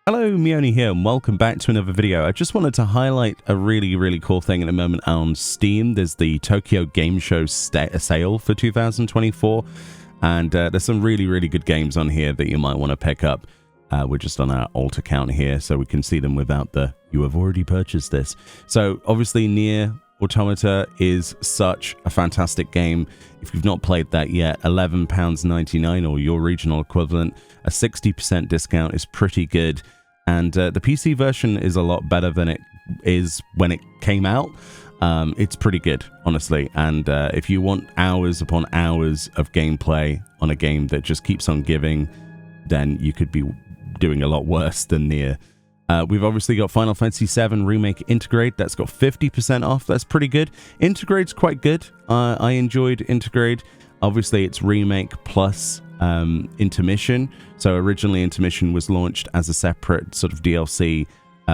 Hello, Meoni here, and welcome back to another video. I just wanted to highlight a really cool thing at the moment on Steam. There's the Tokyo Game Show sale for 2024, and there's some really good games on here that you might want to pick up. We're just on our alt account here, so we can see them without the "you have already purchased this." So obviously NieR Automata is such a fantastic game. If you've not played that yet, £11.99 or your regional equivalent, a 60% discount is pretty good. And the PC version is a lot better than it is when it came out. It's pretty good, honestly. And if you want hours upon hours of gameplay on a game that just keeps on giving, then you could be doing a lot worse than NieR. We've obviously got Final Fantasy VII Remake Intergrade. That's got 50% off. That's pretty good. Intergrade's quite good. I enjoyed Intergrade. Obviously, it's Remake plus Intermission. So originally Intermission was launched as a separate sort of DLC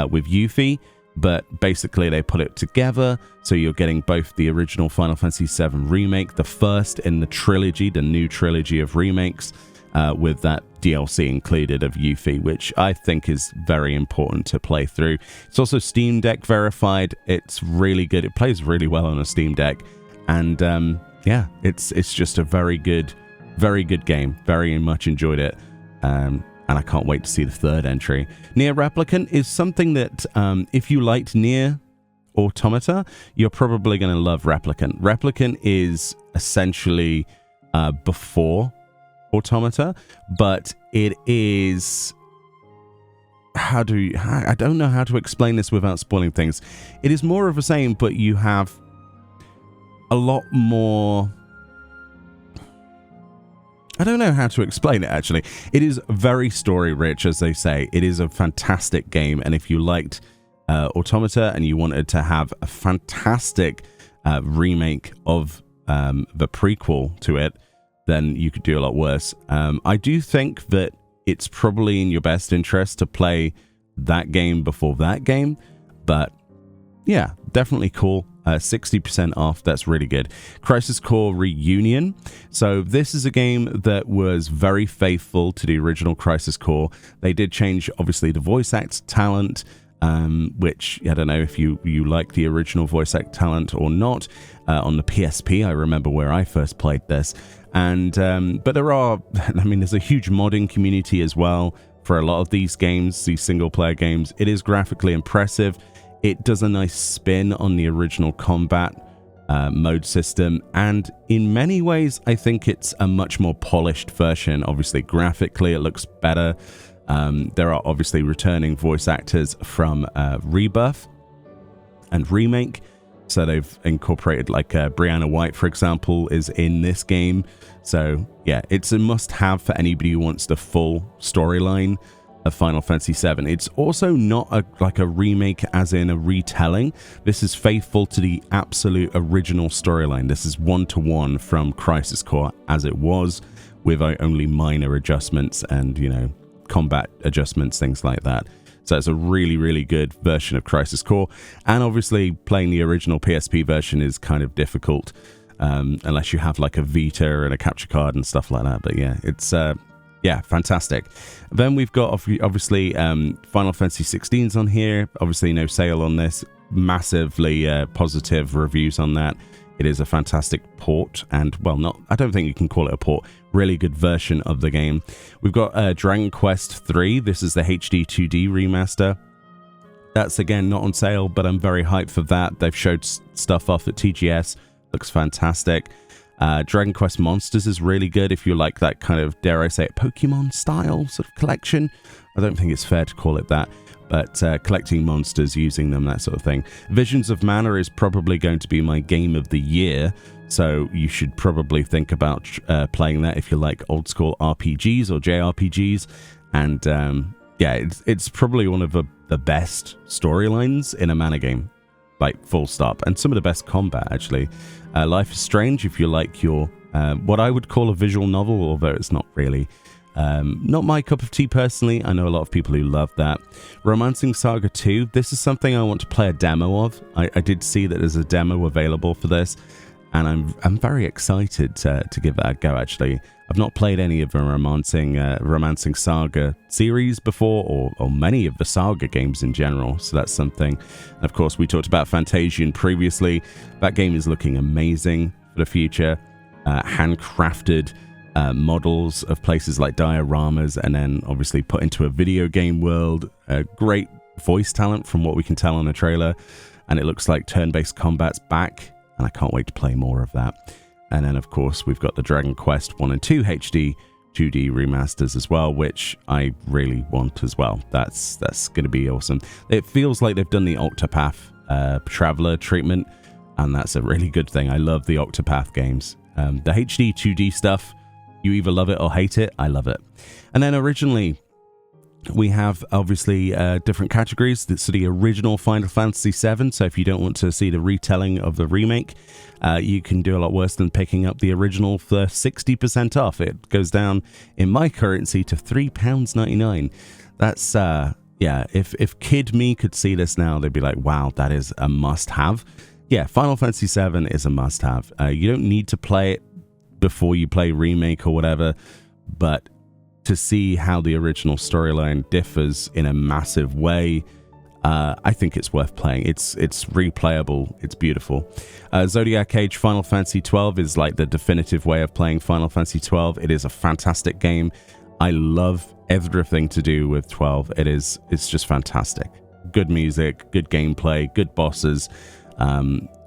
with Yuffie, but basically they put it together. So you're getting both the original Final Fantasy VII Remake, the first in the trilogy, the new trilogy of remakes, with that DLC included of Yuffie, which I think is very important to play through. It's also Steam Deck verified. It's really good. It plays really well on a Steam Deck, and yeah, it's just a very good game. Very much enjoyed it, and I can't wait to see the third entry. NieR Replicant is something that if you liked NieR Automata, you're probably going to love Replicant. Replicant is essentially before Automata, but it is I don't know how to explain this without spoiling things. It is more of the same, but you have a lot more. I don't know how to explain it, actually. It is very story rich, as they say. It is a fantastic game, and if you liked Automata and you wanted to have a fantastic remake of the prequel to it, then you could do a lot worse. I do think that it's probably in your best interest to play that game before that game, but yeah, definitely cool. 60% off, that's really good. Crisis Core Reunion. So this is a game that was very faithful to the original Crisis Core. They did change, obviously, the voice act talent, which, I don't know if you like the original voice act talent or not. On the PSP, I remember where I first played this. And but there's a huge modding community as well for a lot of these games, these single-player games. It is graphically impressive. It does a nice spin on the original combat mode system, and in many ways, I think it's a much more polished version. Obviously, graphically, it looks better. There are obviously returning voice actors from Rebirth and Remake, so they've incorporated, like, Brianna White, for example, is in this game. So yeah, it's a must-have for anybody who wants the full storyline of Final Fantasy VII. It's also not like a remake as in a retelling. This is faithful to the absolute original storyline. This is one-to-one from Crisis Core as it was, with only minor adjustments and, combat adjustments, things like that. So it's a really good version of Crisis Core. And obviously playing the original PSP version is kind of difficult, unless you have like a Vita and a capture card and stuff like that. But yeah, it's yeah, fantastic. Then we've got obviously Final Fantasy 16's on here. Obviously no sale on this. Massively positive reviews on that. It is a fantastic port, and well, I don't think you can call it a port. Really good version of the game. We've got Dragon Quest III. This is the HD 2D remaster. That's again not on sale, but I'm very hyped for that. They've showed stuff off at TGS. Looks fantastic. Dragon Quest Monsters is really good if you like that kind of, dare I say it, Pokemon style sort of collection. I don't think it's fair to call it that, but collecting monsters, using them, that sort of thing. Visions of Mana is probably going to be my game of the year, so you should probably think about playing that if you like old school RPGs or JRPGs. And yeah, it's probably one of the best storylines in a Mana game, like full stop, and some of the best combat, actually. Life is Strange, if you like your what I would call a visual novel, although it's not really. Not my cup of tea personally. I know a lot of people who love that. Romancing Saga 2. This is something I want to play a demo of. I did see that there's a demo available for this, and I'm very excited to give that a go. Actually, I've not played any of the Romancing Saga series before, or many of the Saga games in general, so that's something. And of course, we talked about Fantasian previously. That game is looking amazing for the future. Handcrafted models of places like dioramas, and then obviously put into a video game world. Great voice talent from what we can tell on the trailer, and it looks like turn-based combat's back, and I can't wait to play more of that. And then of course we've got the Dragon Quest 1 and 2 HD 2D remasters as well, which I really want as well. That's going to be awesome. It feels like they've done the Octopath Traveler treatment, and that's a really good thing. I love the Octopath games. The HD 2D stuff, you either love it or hate it. I love it. And then originally, we have obviously different categories. So the original Final Fantasy VII. So if you don't want to see the retelling of the remake, you can do a lot worse than picking up the original for 60% off. It goes down in my currency to £3.99. That's yeah. If kid me could see this now, they'd be like, "Wow, that is a must-have." Yeah, Final Fantasy VII is a must-have. You don't need to play it before you play remake or whatever, but to see how the original storyline differs in a massive way, I think it's worth playing. It's replayable. It's beautiful. Zodiac Age Final Fantasy XII is like the definitive way of playing Final Fantasy XII. It is a fantastic game. I love everything to do with 12. It's just fantastic. Good music, good gameplay, good bosses.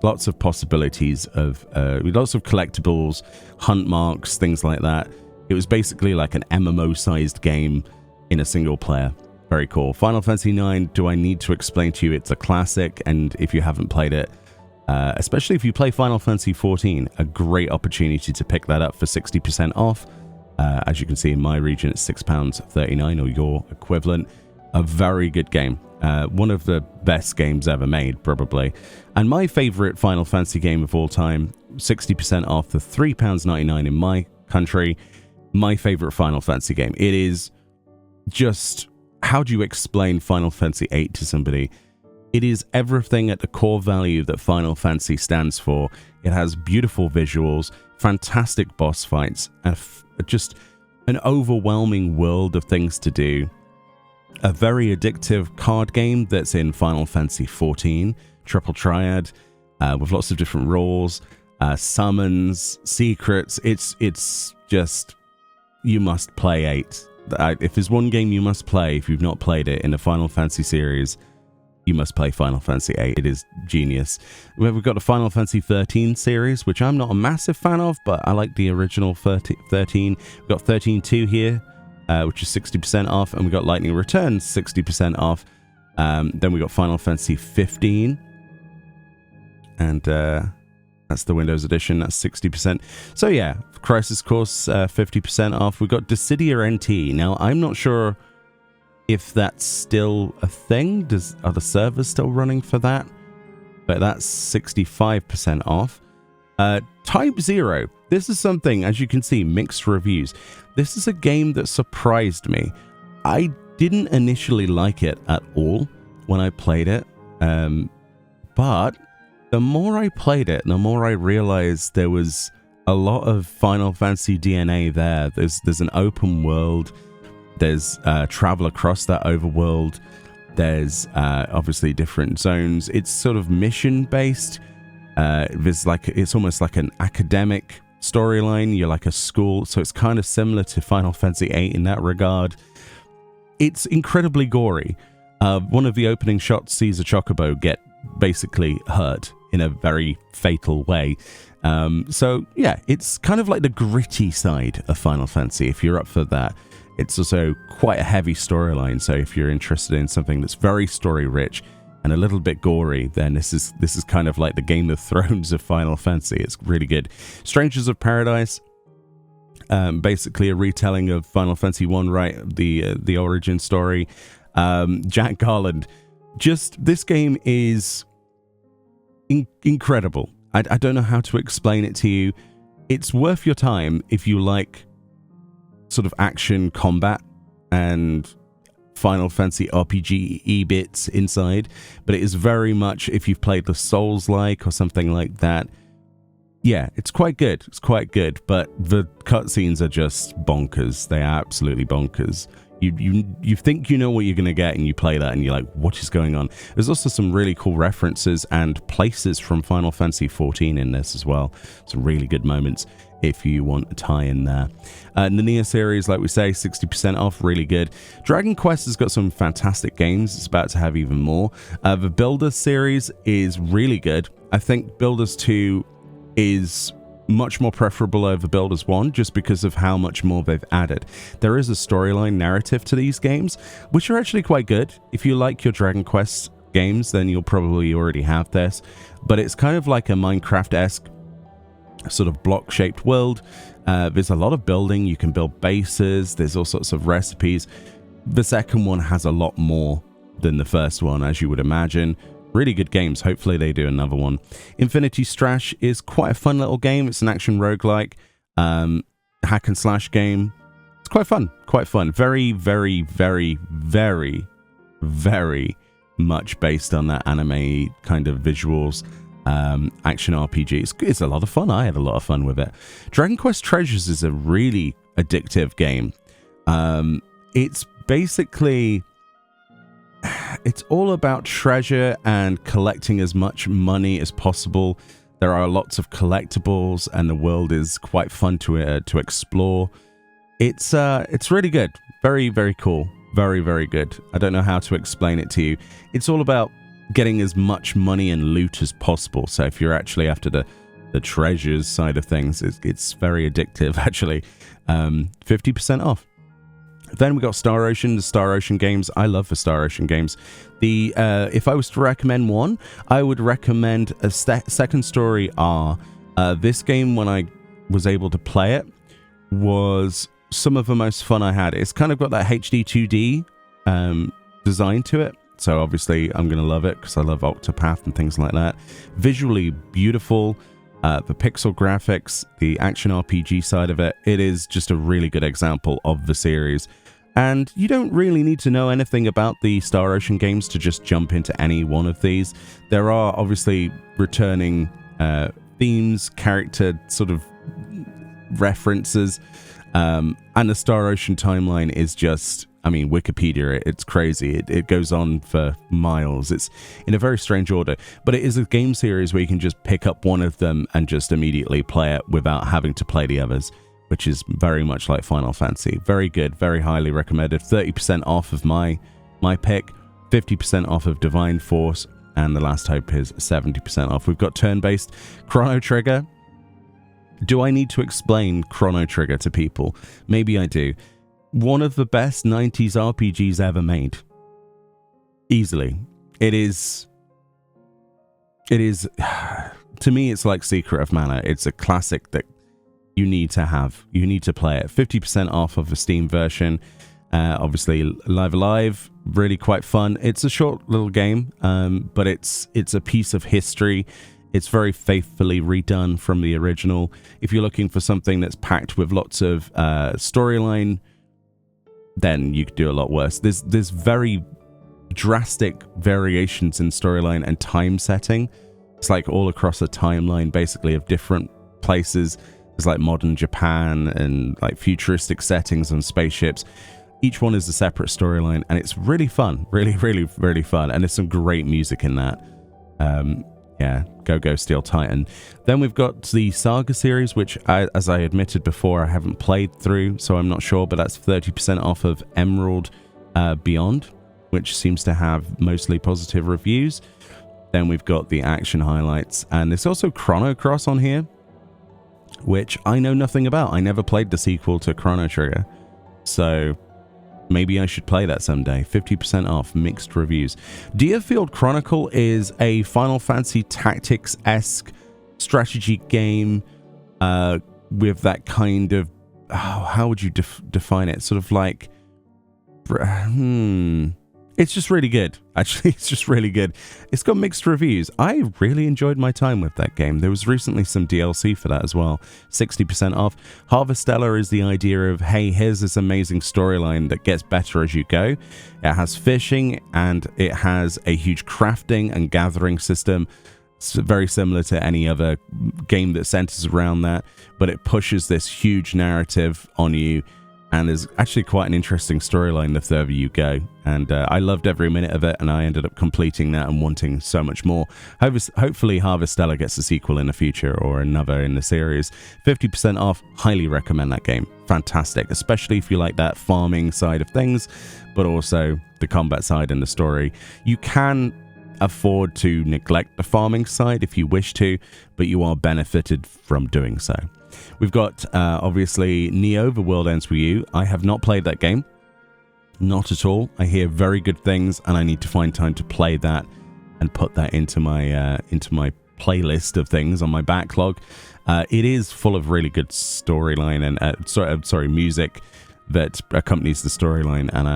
Lots of possibilities of lots of collectibles, hunt marks, things like that. It was basically like an MMO-sized game in a single player. Very cool. Final Fantasy IX, do I need to explain to you? It's a classic, and if you haven't played it, especially if you play Final Fantasy XIV, a great opportunity to pick that up for 60% off. As you can see in my region, it's £6.39 or your equivalent. A very good game. One of the best games ever made, probably. And my favorite Final Fantasy game of all time, 60% off for £3.99 in my country. My favorite Final Fantasy game. It is just, how do you explain Final Fantasy VIII to somebody? It is everything at the core value that Final Fantasy stands for. It has beautiful visuals, fantastic boss fights, and just an overwhelming world of things to do. A very addictive card game that's in Final Fantasy XIV, Triple Triad, with lots of different roles, summons, secrets. It's just, you must play 8. If there's one game you must play, if you've not played it in the Final Fantasy series, you must play Final Fantasy VIII. It is genius. We've got the Final Fantasy 13 series, which I'm not a massive fan of, but I like the original 13. We've got 13.2 here, which is 60% off, and we got Lightning Returns 60% off. Then we got Final Fantasy 15, and that's the Windows edition. That's 60%. So yeah, Crisis Course 50% off. We've got Dissidia NT. Now I'm not sure if that's still a thing. Are the servers still running for that? But that's 65% off. Type 0. This is something, as you can see, mixed reviews. This is a game that surprised me. I didn't initially like it at all when I played it. But the more I played it, the more I realized there was a lot of Final Fantasy DNA there. There's an open world. There's travel across that overworld. There's obviously different zones. It's sort of mission based. It's almost like an academic storyline. You're like a school, so it's kind of similar to Final Fantasy VIII in that regard. It's incredibly gory. One of the opening shots sees a chocobo get basically hurt in a very fatal way. So yeah, it's kind of like the gritty side of Final Fantasy, if you're up for that. It's also quite a heavy storyline, so if you're interested in something that's very story rich and a little bit gory, then this is kind of like the Game of Thrones of Final Fantasy. It's really good. Strangers of Paradise, basically a retelling of Final Fantasy 1, right? The origin story. Jack Garland. Just, this game is incredible. I don't know how to explain it to you. It's worth your time if you like sort of action combat and Final Fantasy RPG bits inside, but it is very much, if you've played the Souls-like or something like that, Yeah, it's quite good. It's quite good, but the cutscenes are just bonkers. They are absolutely bonkers. You think you know what you're going to get, and you play that and you're like, what is going on? There's also some really cool references and places from Final Fantasy XIV in this as well. Some really good moments if you want a tie-in there. The NieR series, like we say, 60% off, really good. Dragon Quest has got some fantastic games. It's about to have even more. The Builders series is really good. I think Builders 2 is much more preferable over Builders 1 just because of how much more they've added. There is a storyline narrative to these games, which are actually quite good. If you like your Dragon Quest games, then you'll probably already have this. But it's kind of like a Minecraft-esque sort of block-shaped world. There's a lot of building. You can build bases. There's all sorts of recipes. The second one has a lot more than the first one, as you would imagine. Really good games. Hopefully they do another one. Infinity Strash is quite a fun little game. It's an action roguelike, hack and slash game. It's quite fun. Quite fun. Very, very, very, very, very much based on that anime kind of visuals. Action RPG. It's a lot of fun. I had a lot of fun with it. Dragon Quest Treasures is a really addictive game. It's basically... It's all about treasure and collecting as much money as possible. There are lots of collectibles, and the world is quite fun to explore. It's really good. Very, very cool. Very, very good. I don't know how to explain it to you. It's all about getting as much money and loot as possible. So if you're actually after the treasures side of things, it's very addictive, actually. 50% off. Then we got Star Ocean, the Star Ocean games. I love the Star Ocean games. If I was to recommend one, I would recommend a Second Story R. This game, when I was able to play it, was some of the most fun I had. It's kind of got that HD 2D design to it. So obviously I'm going to love it because I love Octopath and things like that. Visually beautiful. The pixel graphics, the action RPG side of it, it is just a really good example of the series. And you don't really need to know anything about the Star Ocean games to just jump into any one of these. There are obviously returning themes, character sort of references, and the Star Ocean timeline is just... I mean, Wikipedia, it's crazy. It goes on for miles. It's in a very strange order. But it is a game series where you can just pick up one of them and just immediately play it without having to play the others, which is very much like Final Fantasy. Very good, very highly recommended. 30% off of my pick, 50% off of Divine Force, and The Last Hope is 70% off. We've got turn-based Chrono Trigger. Do I need to explain Chrono Trigger to people? Maybe I do. One of the best 90s RPGs ever made. Easily. It is, to me, it's like Secret of Mana. It's a classic that you need to have. You need to play it. 50% off of the Steam version. Obviously, Live Alive, really quite fun. It's a short little game, but it's a piece of history. It's very faithfully redone from the original. If you're looking for something that's packed with lots of storyline, then you could do a lot worse. There's very drastic variations in storyline and time setting. It's like all across a timeline, basically, of different places. There's like modern Japan and like futuristic settings on spaceships. Each one is a separate storyline, and it's really fun. Really, really, really fun. And there's some great music in that. Yeah, Go Steel Titan. Then we've got the Saga series, which, as I admitted before, I haven't played through, so I'm not sure, but that's 30% off of Emerald Beyond, which seems to have mostly positive reviews. Then we've got the action highlights, and there's also Chrono Cross on here, which I know nothing about. I never played the sequel to Chrono Trigger, so maybe I should play that someday. 50% off, mixed reviews. Deerfield Chronicle is a Final Fantasy Tactics-esque strategy game with that kind of... how would you define it? Sort of like... It's just really good. Actually, it's just really good. It's got mixed reviews. I really enjoyed my time with that game. There was recently some DLC for that as well. 60% off. Harvestella is the idea of, hey, here's this amazing storyline that gets better as you go. It has fishing, and it has a huge crafting and gathering system. It's very similar to any other game that centers around that, but it pushes this huge narrative on you, and there's actually quite an interesting storyline the further you go. And I loved every minute of it, and I ended up completing that and wanting so much more. Hopefully Harvestella gets a sequel in the future, or another in the series. 50% off, highly recommend that game. Fantastic, especially if you like that farming side of things, but also the combat side and the story. You can afford to neglect the farming side if you wish to, but you are benefited from doing so. We've got obviously NieR: The World Ends With You. I have not played that game, not at all. I hear very good things, and I need to find time to play that and put that into my playlist of things on my backlog. It is full of really good storyline and music that accompanies the storyline, and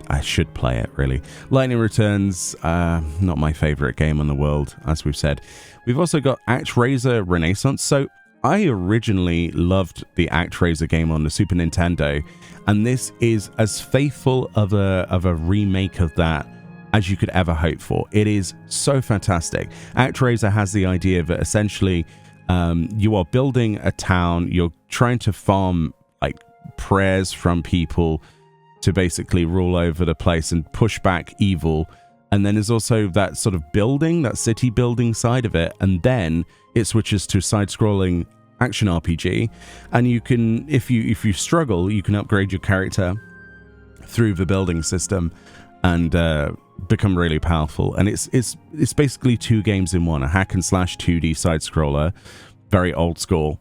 I should play it, really. Lightning Returns, not my favorite game in the world, as we've said. We've also got ActRaiser Renaissance. So I originally loved the ActRaiser game on the Super Nintendo, and this is as faithful of a remake of that as you could ever hope for. It is so fantastic. ActRaiser has the idea that essentially you are building a town, you're trying to farm like prayers from people to basically rule over the place and push back evil. And then there's also that sort of building, that city building side of it, and then it switches to side-scrolling action RPG, and you can, if you struggle, you can upgrade your character through the building system and become really powerful. And it's basically two games in one: a hack and slash 2D side scroller, very old school,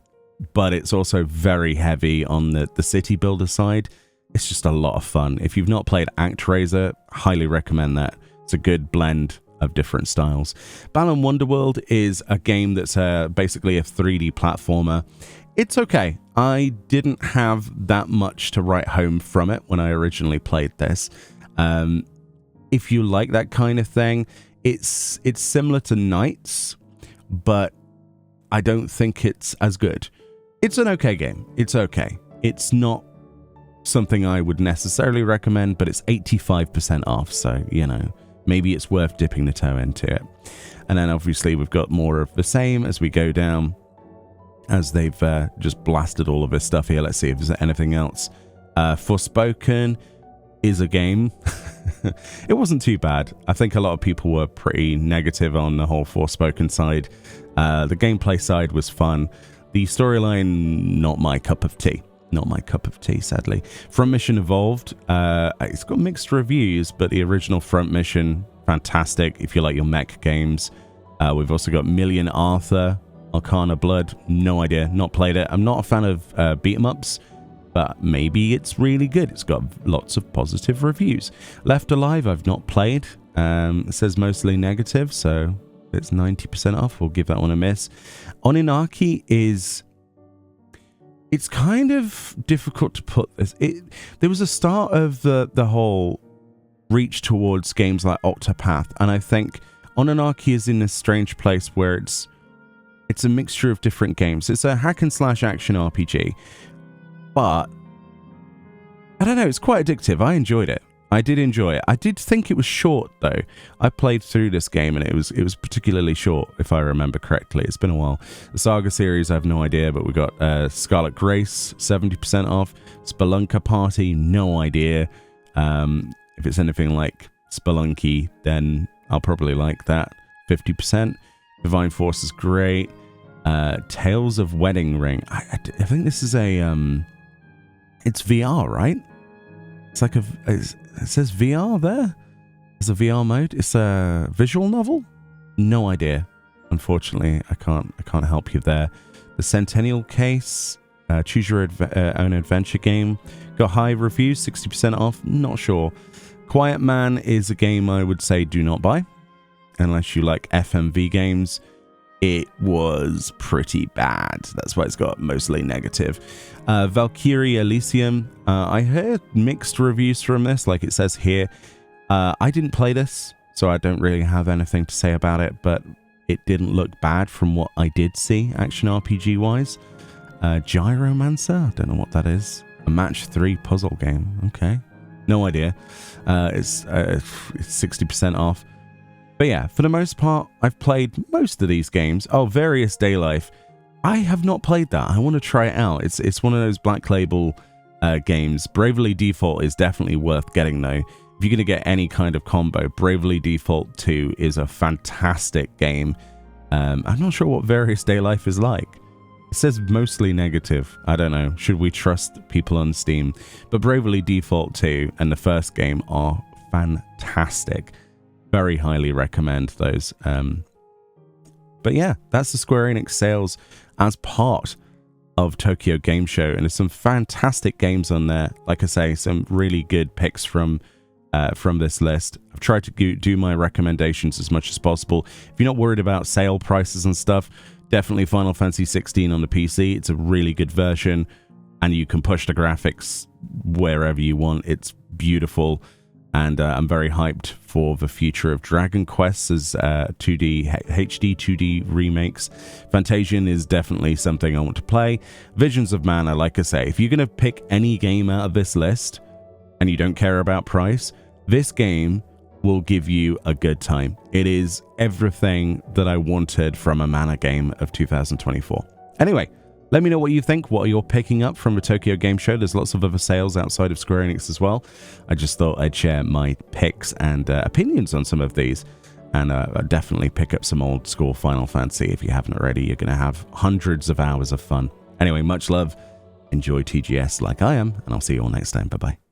but it's also very heavy on the city builder side. It's just a lot of fun. If you've not played ActRaiser, highly recommend that. It's a good blend of different styles. Balan Wonderworld is a game that's basically a 3D platformer. It's okay. I didn't have that much to write home from it when I originally played this. If you like that kind of thing, it's similar to Knights, but I don't think it's as good. It's an okay game. It's okay. It's not something I would necessarily recommend, but it's 85% off, so, you know, maybe it's worth dipping the toe into it. And then obviously we've got more of the same as we go down, as they've just blasted all of this stuff here. Let's see if there's anything else. Forspoken is a game. It wasn't too bad. I think a lot of people were pretty negative on the whole Forspoken side. The gameplay side was fun. The storyline, not my cup of tea. Not my cup of tea, sadly. Front Mission Evolved, it's got mixed reviews, but the original Front Mission, fantastic if you like your mech games. We've also got Million Arthur, Arcana Blood, no idea, not played it. I'm not a fan of beat-em-ups, but maybe it's really good. It's got lots of positive reviews. Left Alive, I've not played. It says mostly negative, so it's 90% off. We'll give that one a miss. Oninaki is... It's kind of difficult to put this. There was a start of the whole reach towards games like Octopath, and I think Oninaki is in this strange place where it's a mixture of different games. It's a hack and slash action RPG, but I don't know, it's quite addictive. I enjoyed it. I did enjoy it. I did think it was short though. I played through this game and it was particularly short, if I remember correctly. It's been a while. The Saga series, I have no idea, but we got Scarlet Grace, 70% off. Spelunker Party, no idea. If it's anything like Spelunky, then I'll probably like that. 50%. Divine Force is great. Tales of Wedding Ring. I think this is a it's VR, right? It's like it says VR there. There's a VR mode. It's a visual novel. No idea. Unfortunately, I can't help you there. The Centennial Case. Choose your own adventure game. Got high reviews, 60% off. Not sure. Quiet Man is a game I would say do not buy unless you like FMV games. It was pretty bad. That's why it's got mostly negative. Valkyrie Elysium. I heard mixed reviews from this, like it says here. I didn't play this, so I don't really have anything to say about it, but it didn't look bad from what I did see, action RPG wise. Gyromancer? I don't know what that is. A match 3 puzzle game. Okay. No idea. It's 60% off. But yeah, for the most part, I've played most of these games. Oh, Various Daylife. I have not played that. I want to try it out. It's one of those Black Label games. Bravely Default is definitely worth getting, though. If you're going to get any kind of combo, Bravely Default 2 is a fantastic game. I'm not sure what Various Daylife is like. It says mostly negative. I don't know. Should we trust people on Steam? But Bravely Default 2 and the first game are fantastic. Very highly recommend those. But yeah, that's the Square Enix sales as part of Tokyo Game Show. And there's some fantastic games on there. Like I say, some really good picks from this list. I've tried to do my recommendations as much as possible. If you're not worried about sale prices and stuff, definitely Final Fantasy 16 on the PC. It's a really good version, and you can push the graphics wherever you want. It's beautiful, and I'm very hyped for the future of Dragon Quest as HD 2D remakes. Fantasian is definitely something I want to play. Visions of Mana, like I say, if you're going to pick any game out of this list and you don't care about price, this game will give you a good time. It is everything that I wanted from a Mana game of 2024. Anyway, let me know what you think. What are you picking up from the Tokyo Game Show? There's lots of other sales outside of Square Enix as well. I just thought I'd share my picks and opinions on some of these. And I'd definitely pick up some old school Final Fantasy. If you haven't already, you're going to have hundreds of hours of fun. Anyway, much love. Enjoy TGS like I am, and I'll see you all next time. Bye-bye.